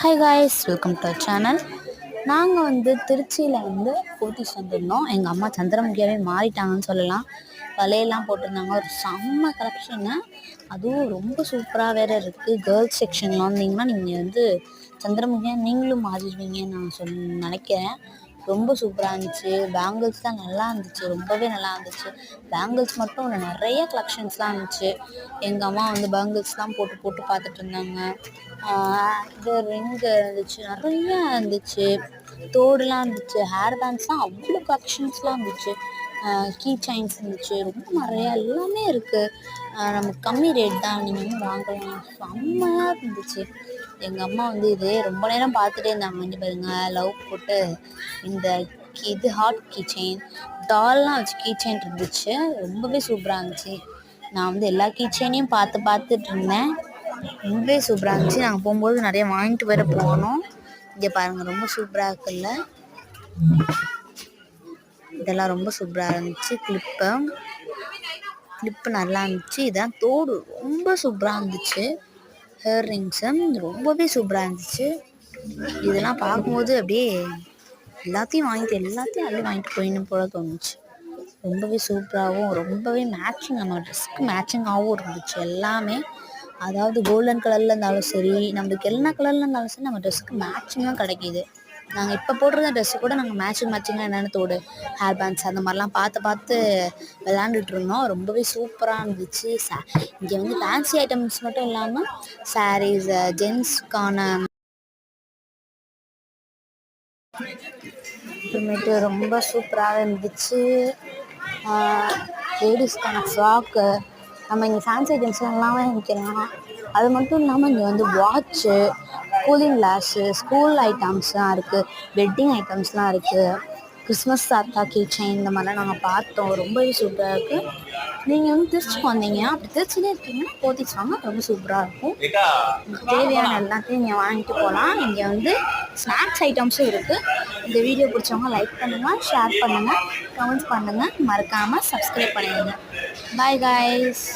Hi guys, welcome to channel. நாங்கள் திருச்சியில் போத்தீஸ் வந்திருந்தோம். எங்கள் அம்மா சந்திரமுகியாவே மாறிட்டாங்கன்னு சொல்லலாம். வலையெல்லாம் போட்டிருந்தாங்க. ஒரு செம்ம கலெக்ஷன்னு, அதுவும் ரொம்ப சூப்பராக வேறு இருக்குது. கேர்ள்ஸ் செக்ஷனில் வந்தீங்கன்னா நீங்கள் சந்திரமுகியாக நீங்களும் மாறிடுவீங்கன்னு நான் நினைக்கிறேன். ரொம்ப சூப்பராக இருந்துச்சு. பேங்கிள்ஸ் தான் நல்லா இருந்துச்சு, ரொம்பவே நல்லா இருந்துச்சு. பேங்கிள்ஸ் மட்டும் இல்லை, நிறைய கலெக்ஷன்ஸ்லாம் இருந்துச்சு. எங்கள் அம்மா பேங்கிள்ஸ்லாம் போட்டு போட்டு பார்த்துட்டு இருந்தாங்க. இது ரிங்கு இருந்துச்சு, நிறையா இருந்துச்சு. தோடுலாம் இருந்துச்சு. ஹேர் பேண்ட்ஸ்லாம் அவ்வளோ கலெக்ஷன்ஸ்லாம் இருந்துச்சு. கீ செயின்ஸ் இருந்துச்சு. ரொம்ப நிறையா எல்லாமே இருக்குது. நமக்கு கம்மி ரேட் தான், நீங்கள் வாங்கலாம். செம்மையாக இருந்துச்சு. எங்கள் அம்மா இதே ரொம்ப நேரம் பார்த்துட்டே இருந்தாங்க. இங்கே பாருங்கள், லவ் போட்டு இந்த இது ஹார்ட் கீ செயின், டால்லாம் வச்சு கீ செயின் இருந்துச்சு. ரொம்பவே சூப்பராக இருந்துச்சு. நான் எல்லா கீ செயினையும் பார்த்துட்டு இருந்தேன். ரொம்பவே சூப்பராக இருந்துச்சு. நாங்கள் போகும்போது நிறைய வாங்கிட்டு வேறு போனோம். இங்கே பாருங்கள், ரொம்ப சூப்பராக இருக்குல்ல. இதெல்லாம் ரொம்ப சூப்பராக இருந்துச்சு. கிளிப்பு நல்லா இருந்துச்சு. இதான் தோடு ரொம்ப சூப்பராக இருந்துச்சு. ஹேர் ரிங்ஸு ரொம்பவே சூப்பராக இருந்துச்சு. இதெல்லாம் பார்க்கும்போது அப்படியே எல்லாத்தையும் அள்ளி வாங்கிட்டு போயிடணும் போல தோணுச்சு. ரொம்பவே சூப்பராகவும் ரொம்பவே மேட்சிங், நம்ம ட்ரெஸ்ஸுக்கு மேட்சிங்காகவும் இருந்துச்சு எல்லாமே. அதாவது கோல்டன் கலரில் இருந்தாலும் சரி, நம்மளுக்கு என்ன கலரில் இருந்தாலும் சரி, நம்ம ட்ரெஸ்ஸுக்கு மேட்சிங்காக கிடைக்கிது. நாங்கள் இப்போ போடுற ட்ரெஸ்ஸு கூட நாங்கள் மேட்சிங்காக என்னென்ன தோடு, ஹேர் பேண்ட்ஸ் அந்த மாதிரிலாம் பார்த்து விளாண்டுட்டு இருந்தோம். ரொம்பவே சூப்பராக இருந்துச்சு. இங்கே ஃபேன்சி ஐட்டம்ஸ் மட்டும் இல்லாமல் சாரீஸ், ஜென்ஸுக்கான அப்புறமேட்டு ரொம்ப சூப்பராக இருந்துச்சு. லேடிஸ்க்கான ஃப்ராக்கு, நம்ம இங்கே ஃபேன்சி ஐட்டம்ஸ் எல்லாமே விற்கலாம். அது மட்டும் இல்லாமல் இங்கே வாட்ச்சு, கூலிங் கிளாஸு, ஸ்கூல் ஐட்டம்ஸ்லாம் இருக்குது. வெட்டிங் ஐட்டம்ஸ்லாம் இருக்குது. கிறிஸ்மஸ் தாத்தா கீ செயின் இந்த மாதிரிலாம் நாங்கள் பார்த்தோம். ரொம்பவே சூப்பராக இருக்குது. நீங்கள் திருச்சிக்கு வந்தீங்க, அப்படி திருச்சிலே இருக்கீங்கன்னா போத்தீஸ் வாங்க, ரொம்ப சூப்பராக இருக்கும். தேவையான எல்லாத்தையும் நீங்கள் வாங்கிட்டு போகலாம். இங்கே ஸ்நாக்ஸ் ஐட்டம்ஸும் இருக்குது. இந்த வீடியோ பிடிச்சவங்க லைக் பண்ணுங்கள், ஷேர் பண்ணுங்கள், கமெண்ட்ஸ் பண்ணுங்கள், மறக்காமல் சப்ஸ்கிரைப் பண்ணிடுங்க. Bye guys.